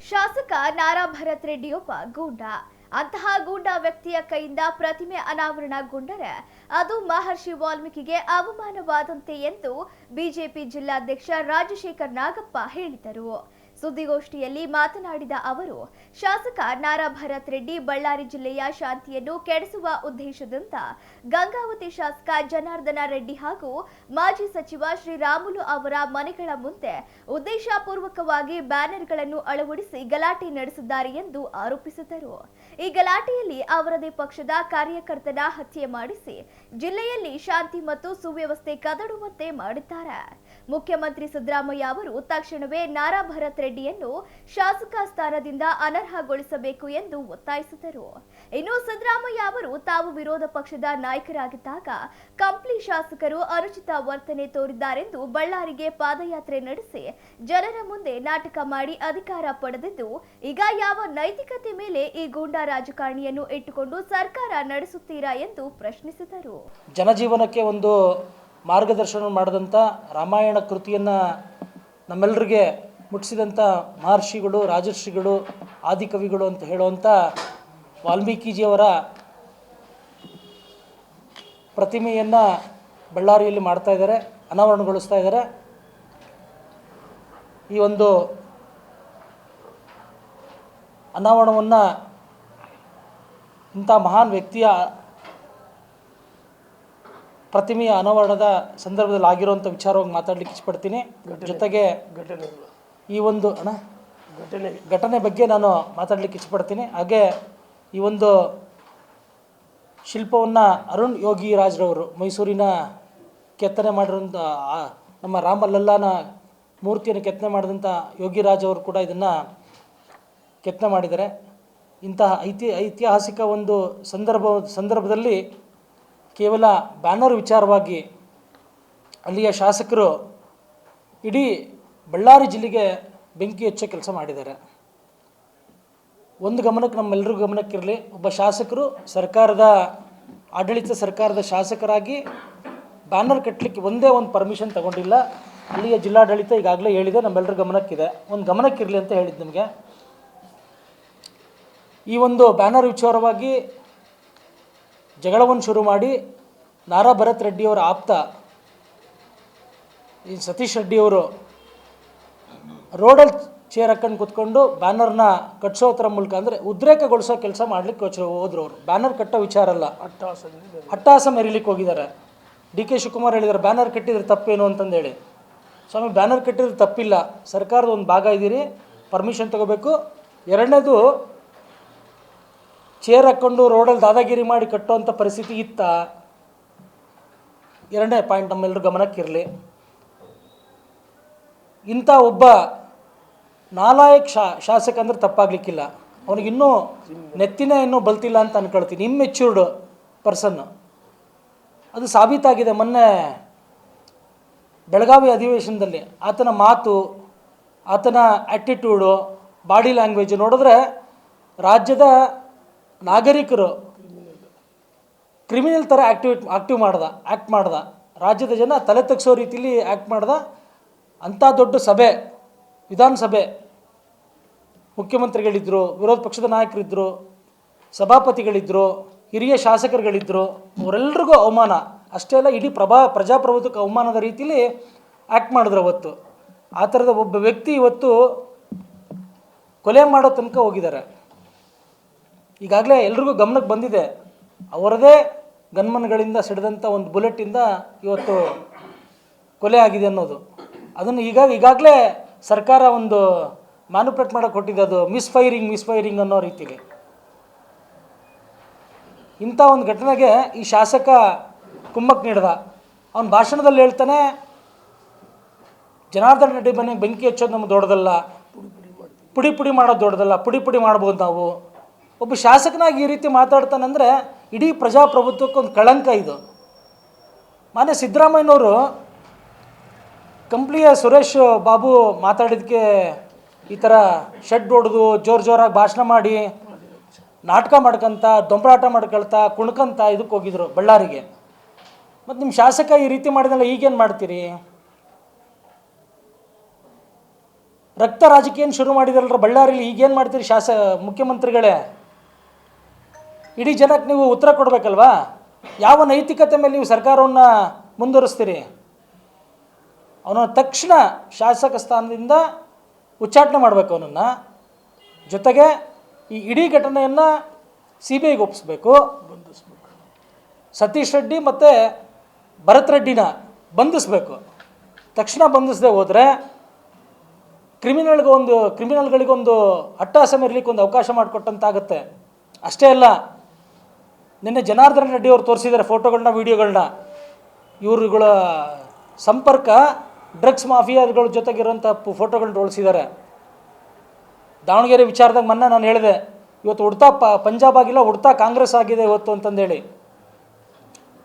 ಶಾಸಕ ನಾರಾ ಭರತ್ ರೆಡ್ಡಿಯೊಬ್ಬ ಗೂಂಡ. ಅಂತಹ ಗೂಂಡ ವ್ಯಕ್ತಿಯ ಕೈಯಿಂದ ಪ್ರತಿಮೆ ಅನಾವರಣಗೊಂಡರೆ ಅದು ಮಹರ್ಷಿ ವಾಲ್ಮೀಕಿಗೆ ಅವಮಾನವಾದಂತೆ ಎಂದು ಬಿಜೆಪಿ ಜಿಲ್ಲಾಧ್ಯಕ್ಷ ರಾಜಶೇಖರ್ ನಾಗಪ್ಪ ಹೇಳಿದರು. ಸುದ್ದಿಗೋಷ್ಠಿಯಲ್ಲಿ ಮಾತನಾಡಿದ ಅವರು, ಶಾಸಕ ನಾರಾ ಭರತ್ ರೆಡ್ಡಿ ಬಳ್ಳಾರಿ ಜಿಲ್ಲೆಯ ಶಾಂತಿಯನ್ನು ಕೆಡಿಸುವ ಉದ್ದೇಶದಿಂದ ಗಂಗಾವತಿ ಶಾಸಕ ಜನಾರ್ದನ ರೆಡ್ಡಿ ಹಾಗೂ ಮಾಜಿ ಸಚಿವ ಶ್ರೀರಾಮುಲು ಅವರ ಮನೆಗಳ ಮುಂದೆ ಉದ್ದೇಶಪೂರ್ವಕವಾಗಿ ಬ್ಯಾನರ್ಗಳನ್ನು ಅಳವಡಿಸಿ ಗಲಾಟೆ ನಡೆಸಿದ್ದಾರೆ ಎಂದು ಆರೋಪಿಸಿದರು. ಈ ಗಲಾಟೆಯಲ್ಲಿ ಅವರದೇ ಪಕ್ಷದ ಕಾರ್ಯಕರ್ತನ ಹತ್ಯೆ ಮಾಡಿಸಿ ಜಿಲ್ಲೆಯಲ್ಲಿ ಶಾಂತಿ ಮತ್ತು ಸುವ್ಯವಸ್ಥೆ ಕದಡುವಂತೆ ಮಾಡಿದ್ದಾರೆ. ಮುಖ್ಯಮಂತ್ರಿ ಸಿದ್ದರಾಮಯ್ಯ ಅವರು ತಕ್ಷಣವೇ ನಾರಾ ಭರತ್ ರೆಡ್ಡಿಯನ್ನು ಶಾಸಕ ಸ್ಥಾನದಿಂದ ಅನರ್ಹಗೊಳಿಸಬೇಕು ಎಂದು ಒತ್ತಾಯಿಸಿದರು. ಇನ್ನು ಸಿದ್ದರಾಮಯ್ಯ ಅವರು ತಾವು ವಿರೋಧ ಪಕ್ಷದ ನಾಯಕರಾಗಿದ್ದಾಗ ಕಂಪ್ಲಿ ಶಾಸಕರು ಅನುಚಿತ ವರ್ತನೆ ತೋರಿದ್ದಾರೆಂದು ಬಳ್ಳಾರಿಗೆ ಪಾದಯಾತ್ರೆ ನಡೆಸಿ ಜನರ ಮುಂದೆ ನಾಟಕ ಮಾಡಿ ಅಧಿಕಾರ ಪಡೆದಿದ್ದು, ಈಗ ಯಾವ ನೈತಿಕತೆ ಮೇಲೆ ಈ ಗೂಂಡಾ ರಾಜಕಾರಣಿಯನ್ನು ಇಟ್ಟುಕೊಂಡು ಸರ್ಕಾರ ನಡೆಸುತ್ತೀರಾ ಎಂದು ಪ್ರಶ್ನಿಸಿದರು. ಜನಜೀವನಕ್ಕೆ ಒಂದು ಮಾರ್ಗದರ್ಶನ ಮಾಡಿದಂಥ ರಾಮಾಯಣ ಕೃತಿಯನ್ನು ನಮ್ಮೆಲ್ಲರಿಗೆ ಮುಟ್ಟಿಸಿದಂಥ ಮಹರ್ಷಿಗಳು, ರಾಜರ್ಷಿಗಳು, ಆದಿಕವಿಗಳು ಅಂತ ಹೇಳುವಂಥ ವಾಲ್ಮೀಕಿಜಿಯವರ ಪ್ರತಿಮೆಯನ್ನು ಬಳ್ಳಾರಿಯಲ್ಲಿ ಮಾಡ್ತಾ ಇದ್ದಾರೆ, ಅನಾವರಣಗೊಳಿಸ್ತಾ ಇದ್ದಾರೆ. ಈ ಒಂದು ಅನಾವರಣವನ್ನು ಇಂಥ ಮಹಾನ್ ವ್ಯಕ್ತಿಯ ಪ್ರತಿಮೆಯ ಅನಾವರಣದ ಸಂದರ್ಭದಲ್ಲಿ ಆಗಿರುವಂಥ ವಿಚಾರವಾಗಿ ಮಾತಾಡಲಿಕ್ಕೆ ಇಷ್ಟಪಡ್ತೀನಿ. ಜೊತೆಗೆ ಈ ಒಂದು ಘಟನೆ ಬಗ್ಗೆ ನಾನು ಮಾತಾಡಲಿಕ್ಕೆ ಇಷ್ಟಪಡ್ತೀನಿ. ಹಾಗೆ ಈ ಒಂದು ಶಿಲ್ಪವನ್ನು ಅರುಣ್ ಯೋಗಿ ರಾಜ್ರವರು ಮೈಸೂರಿನ ಕೆತ್ತನೆ ಮಾಡಿರೋಂಥ ನಮ್ಮ ರಾಮಲಲ್ಲಾನ ಮೂರ್ತಿಯನ್ನು ಕೆತ್ತನೆ ಮಾಡಿದಂಥ ಯೋಗಿರಾಜ್ ಅವರು ಕೂಡ ಇದನ್ನು ಕೆತ್ತನೆ ಮಾಡಿದ್ದಾರೆ. ಇಂತಹ ಐತಿಹಾಸಿಕ ಒಂದು ಸಂದರ್ಭದಲ್ಲಿ ಕೇವಲ ಬ್ಯಾನರ್ ವಿಚಾರವಾಗಿ ಅಲ್ಲಿಯ ಶಾಸಕರು ಇಡೀ ಬಳ್ಳಾರಿ ಜಿಲ್ಲೆಗೆ ಬೆಂಕಿ ಹಚ್ಚೋ ಕೆಲಸ ಮಾಡಿದ್ದಾರೆ. ಒಂದು ಗಮನಕ್ಕೆ ನಮ್ಮೆಲ್ಲರಿಗೂ ಗಮನಕ್ಕಿರಲಿ, ಒಬ್ಬ ಶಾಸಕರು ಸರ್ಕಾರದ ಶಾಸಕರಾಗಿ ಬ್ಯಾನರ್ ಕಟ್ಟಲಿಕ್ಕೆ ಒಂದೇ ಒಂದು ಪರ್ಮಿಷನ್ ತಗೊಂಡಿಲ್ಲ. ಅಲ್ಲಿಯ ಜಿಲ್ಲಾಡಳಿತ ಈಗಾಗಲೇ ಹೇಳಿದೆ, ನಮ್ಮೆಲ್ಲರ ಗಮನಕ್ಕಿದೆ, ಒಂದು ಗಮನಕ್ಕಿರಲಿ ಅಂತ ಹೇಳಿದ್ದು ನಿಮಗೆ. ಈ ಒಂದು ಬ್ಯಾನರ್ ವಿಚಾರವಾಗಿ ಜಗಳವನ್ನು ಶುರು ಮಾಡಿ ನಾರಾ ಭರತ್ ರೆಡ್ಡಿಯವರ ಆಪ್ತ ಈ ಸತೀಶ್ ರೆಡ್ಡಿಯವರು ರೋಡಲ್ಲಿ ಚೇರ್ ಹಾಕೊಂಡು ಕೂತ್ಕೊಂಡು ಬ್ಯಾನರ್ನ ಕಟ್ಸೋದ್ರ ಮೂಲಕ ಅಂದರೆ ಉದ್ರೇಕಗೊಳಿಸೋ ಕೆಲಸ ಮಾಡಲಿಕ್ಕೆ ಹೋದ್ರು. ಅವರು ಬ್ಯಾನರ್ ಕಟ್ಟೋ ವಿಚಾರ ಅಲ್ಲ, ಅಟ್ಟಹಾಸ ಮೆರಿಲಿಕ್ಕೆ ಹೋಗಿದ್ದಾರೆ. ಡಿ ಕೆ ಶಿವಕುಮಾರ್ ಹೇಳಿದ್ದಾರೆ ಬ್ಯಾನರ್ ಕಟ್ಟಿದ್ರೆ ತಪ್ಪೇನು ಅಂತಂದೇಳಿ. ಸ್ವಾಮಿ, ಬ್ಯಾನರ್ ಕಟ್ಟಿದ್ರೆ ತಪ್ಪಿಲ್ಲ, ಸರ್ಕಾರದ ಒಂದು ಭಾಗ ಇದ್ದೀರಿ, ಪರ್ಮಿಷನ್ ತಗೋಬೇಕು. ಎರಡನೇದು, ಚೇರ್ ಹಾಕ್ಕೊಂಡು ರೋಡಲ್ಲಿ ದಾದಾಗಿರಿ ಮಾಡಿ ಕಟ್ಟೋವಂಥ ಪರಿಸ್ಥಿತಿ ಇತ್ತ. ಎರಡನೇ ಪಾಯಿಂಟ್ ನಮ್ಮೆಲ್ಲರೂ ಗಮನಕ್ಕಿರಲಿ. ಇಂಥ ಒಬ್ಬ ನಾಲಾಯಕ್ ಶಾಸಕ ಅಂದರೆ ತಪ್ಪಾಗಲಿಕ್ಕಿಲ್ಲ. ಅವನಿಗಿನ್ನೂ ನೆತ್ತಿನೇ ಇನ್ನೂ ಬಲ್ತಿಲ್ಲ ಅಂತ ಅನ್ಕೊಳ್ತೀನಿ. ಇಮ್ಮೆಚ್ಯೂರ್ಡ್ ಪರ್ಸನ್ನು, ಅದು ಸಾಬೀತಾಗಿದೆ. ಮೊನ್ನೆ ಬೆಳಗಾವಿ ಅಧಿವೇಶನದಲ್ಲಿ ಆತನ ಮಾತು, ಆತನ ಆ್ಯಟಿಟ್ಯೂಡು, ಬಾಡಿ ಲ್ಯಾಂಗ್ವೇಜ್ ನೋಡಿದ್ರೆ ರಾಜ್ಯದ ನಾಗರಿಕರು ಕ್ರಿಮಿನಲ್ ಥರ ಆ್ಯಕ್ಟ್ ಮಾಡ್ದ. ರಾಜ್ಯದ ಜನ ತಲೆ ತಗ್ಸೋ ರೀತಿಯಲ್ಲಿ ಆ್ಯಕ್ಟ್ ಮಾಡ್ದ. ಅಂಥ ದೊಡ್ಡ ಸಭೆ, ವಿಧಾನಸಭೆ, ಮುಖ್ಯಮಂತ್ರಿಗಳಿದ್ದರು, ವಿರೋಧ ಪಕ್ಷದ ನಾಯಕರಿದ್ದರು, ಸಭಾಪತಿಗಳಿದ್ದರು, ಹಿರಿಯ ಶಾಸಕರುಗಳಿದ್ದರು. ಅವರೆಲ್ಲರಿಗೂ ಅವಮಾನ ಅಷ್ಟೇ ಅಲ್ಲ, ಇಡೀ ಪ್ರಜಾಪ್ರಭುತ್ವಕ್ಕೆ ಅವಮಾನದ ರೀತಿಯಲ್ಲಿ ಆ್ಯಕ್ಟ್ ಮಾಡಿದ್ರು ಅವತ್ತು. ಆ ಥರದ ಒಬ್ಬ ವ್ಯಕ್ತಿ ಇವತ್ತು ಕೊಲೆ ಮಾಡೋ ತನಕ ಹೋಗಿದ್ದಾರೆ. ಈಗಾಗಲೇ ಎಲ್ರಿಗೂ ಗಮನಕ್ಕೆ ಬಂದಿದೆ, ಅವರದೇ ಗನ್ಮನ್ಗಳಿಂದ ಸಿಡಿದಂಥ ಒಂದು ಬುಲೆಟಿಂದ ಇವತ್ತು ಕೊಲೆ ಆಗಿದೆ ಅನ್ನೋದು. ಅದನ್ನು ಈಗಾಗಲೇ ಸರ್ಕಾರ ಒಂದು ಮ್ಯಾನುಪ್ಲೇಟ್ ಮಾಡೋಕ್ಕೆ ಕೊಟ್ಟಿದೆ, ಅದು ಮಿಸ್ಫೈರಿಂಗ್ ಅನ್ನೋ ರೀತಿಯಲ್ಲಿ. ಇಂಥ ಒಂದು ಘಟನೆಗೆ ಈ ಶಾಸಕ ಕುಮ್ಮಕ್ಕೆ ನೀಡ್ದ. ಅವನ ಭಾಷಣದಲ್ಲಿ ಹೇಳ್ತಾನೆ, ಜನಾರ್ದನ ರೆಡ್ಡಿ ಮನೆಗೆ ಬೆಂಕಿ ಹಚ್ಚೋದು ನಮ್ಗೆ ದೊಡ್ಡದಲ್ಲ, ಪುಡಿ ಮಾಡೋದು ದೊಡ್ಡದಲ್ಲ, ಪುಡಿ ಮಾಡ್ಬೋದು ನಾವು. ಒಬ್ಬ ಶಾಸಕನಾಗಿ ಈ ರೀತಿ ಮಾತಾಡ್ತಾನಂದರೆ ಇಡೀ ಪ್ರಜಾಪ್ರಭುತ್ವಕ್ಕೆ ಒಂದು ಕಳಂಕ ಇದು. ಮಾನ್ಯ ಸಿದ್ದರಾಮಯ್ಯನವರು ಕಂಪ್ಲಿಯ ಸುರೇಶ್ ಬಾಬು ಮಾತಾಡಿದ್ದಕ್ಕೆ ಈ ಥರ ಶೆಡ್ ಹೊಡೆದು ಜೋರಾಗಿ ಭಾಷಣ ಮಾಡಿ ನಾಟಕ ಮಾಡ್ಕೊಂತ, ದೊಂಬರಾಟ ಮಾಡ್ಕೊಳ್ತಾ, ಕುಣ್ಕಂತ ಇದಕ್ಕೆ ಹೋಗಿದ್ರು ಬಳ್ಳಾರಿಗೆ. ಮತ್ತು ನಿಮ್ಮ ಶಾಸಕ ಈ ರೀತಿ ಮಾಡಿದಲ್ಲ, ಈಗೇನು ಮಾಡ್ತೀರಿ? ರಕ್ತ ರಾಜಕೀಯ ಶುರು ಮಾಡಿದ್ರಲ್ರ ಬಳ್ಳಾರಿಲಿ, ಈಗೇನು ಮಾಡ್ತೀರಿ ಮುಖ್ಯಮಂತ್ರಿಗಳೇ? ಇಡೀ ಜನಕ್ಕೆ ನೀವು ಉತ್ತರ ಕೊಡಬೇಕಲ್ವಾ? ಯಾವ ನೈತಿಕತೆ ಮೇಲೆ ನೀವು ಸರ್ಕಾರವನ್ನು ಮುಂದುವರಿಸ್ತೀರಿ? ಅವನ ತಕ್ಷಣ ಶಾಸಕ ಸ್ಥಾನದಿಂದ ಉಚ್ಚಾಟನೆ ಮಾಡಬೇಕು ಅವನನ್ನು. ಜೊತೆಗೆ ಈ ಇಡೀ ಘಟನೆಯನ್ನು CBIಗೆ ಒಪ್ಪಿಸ್ಬೇಕು. ಸತೀಶ್ ರೆಡ್ಡಿ ಮತ್ತು ಭರತ್ ರೆಡ್ಡಿನ ಬಂಧಿಸಬೇಕು. ತಕ್ಷಣ ಬಂಧಿಸದೆ ಹೋದರೆ ಕ್ರಿಮಿನಲ್ಗಳಿಗೊಂದು ಅಟ್ಟಹಾಸ ಮೆರಲಿಕ್ಕೆ ಒಂದು ಅವಕಾಶ ಮಾಡಿಕೊಟ್ಟಂತಾಗುತ್ತೆ. ಅಷ್ಟೇ ಅಲ್ಲ, ನಿನ್ನೆ ಜನಾರ್ದನ್ ರೆಡ್ಡಿ ಅವರು ತೋರಿಸಿದ್ದಾರೆ ಫೋಟೋಗಳನ್ನ, ವಿಡಿಯೋಗಳನ್ನ. ಇವರುಗಳ ಸಂಪರ್ಕ ಡ್ರಗ್ಸ್ ಮಾಫಿಯಾಗಳ ಜೊತೆಗಿರೋಂಥ ಫೋಟೋಗಳನ್ನ ತೋರಿಸಿದ್ದಾರೆ. ದಾವಣಗೆರೆ ವಿಚಾರದಾಗ ಮೊನ್ನೆ ನಾನು ಹೇಳಿದೆ, ಇವತ್ತು ಉಡ್ತಾ ಪಂಜಾಬ್ ಆಗಿಲ್ಲ, ಉಡ್ತಾ ಕಾಂಗ್ರೆಸ್ ಆಗಿದೆ ಇವತ್ತು ಅಂತಂದೇಳಿ.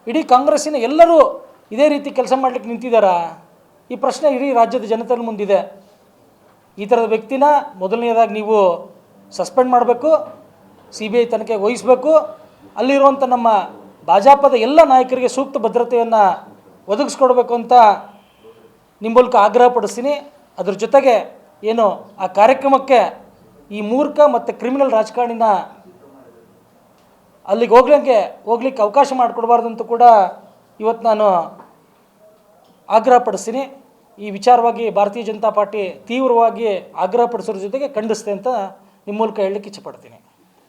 ಇಡೀ ಕಾಂಗ್ರೆಸ್ಸಿನ ಎಲ್ಲರೂ ಇದೇ ರೀತಿ ಕೆಲಸ ಮಾಡಲಿಕ್ಕೆ ನಿಂತಿದ್ದಾರಾ? ಈ ಪ್ರಶ್ನೆ ಇಡೀ ರಾಜ್ಯದ ಜನತೆ ಮುಂದಿದೆ. ಈ ಥರದ ವ್ಯಕ್ತಿನ ಮೊದಲನೇದಾಗಿ ನೀವು ಸಸ್ಪೆಂಡ್ ಮಾಡಬೇಕು, CBI ತನಿಖೆಗೆ ವಹಿಸಬೇಕು. ಅಲ್ಲಿರುವಂಥ ನಮ್ಮ ಭಾಜಪದ ಎಲ್ಲ ನಾಯಕರಿಗೆ ಸೂಕ್ತ ಭದ್ರತೆಯನ್ನು ಒದಗಿಸ್ಕೊಡ್ಬೇಕು ಅಂತ ನಿಮ್ಮ ಮೂಲಕ ಆಗ್ರಹ ಪಡಿಸ್ತೀನಿ. ಅದ್ರ ಜೊತೆಗೆ ಏನು ಆ ಕಾರ್ಯಕ್ರಮಕ್ಕೆ ಈ ಮೂರ್ಖ ಮತ್ತು ಕ್ರಿಮಿನಲ್ ರಾಜಕಾರಣಿನ ಅಲ್ಲಿಗೆ ಹೋಗ್ಲಿಕ್ಕೆ ಅವಕಾಶ ಮಾಡಿಕೊಡ್ಬಾರ್ದು ಅಂತ ಕೂಡ ಇವತ್ತು ನಾನು ಆಗ್ರಹ ಪಡಿಸ್ತೀನಿ. ಈ ವಿಚಾರವಾಗಿ ಭಾರತೀಯ ಜನತಾ ಪಾರ್ಟಿ ತೀವ್ರವಾಗಿ ಆಗ್ರಹ ಪಡಿಸೋದ್ರ ಜೊತೆಗೆ ಖಂಡಿಸ್ತೆ ಅಂತ ನಿಮ್ಮ ಮೂಲಕ ಹೇಳಲಿಕ್ಕೆ ಇಚ್ಛೆಪಡ್ತೀನಿ.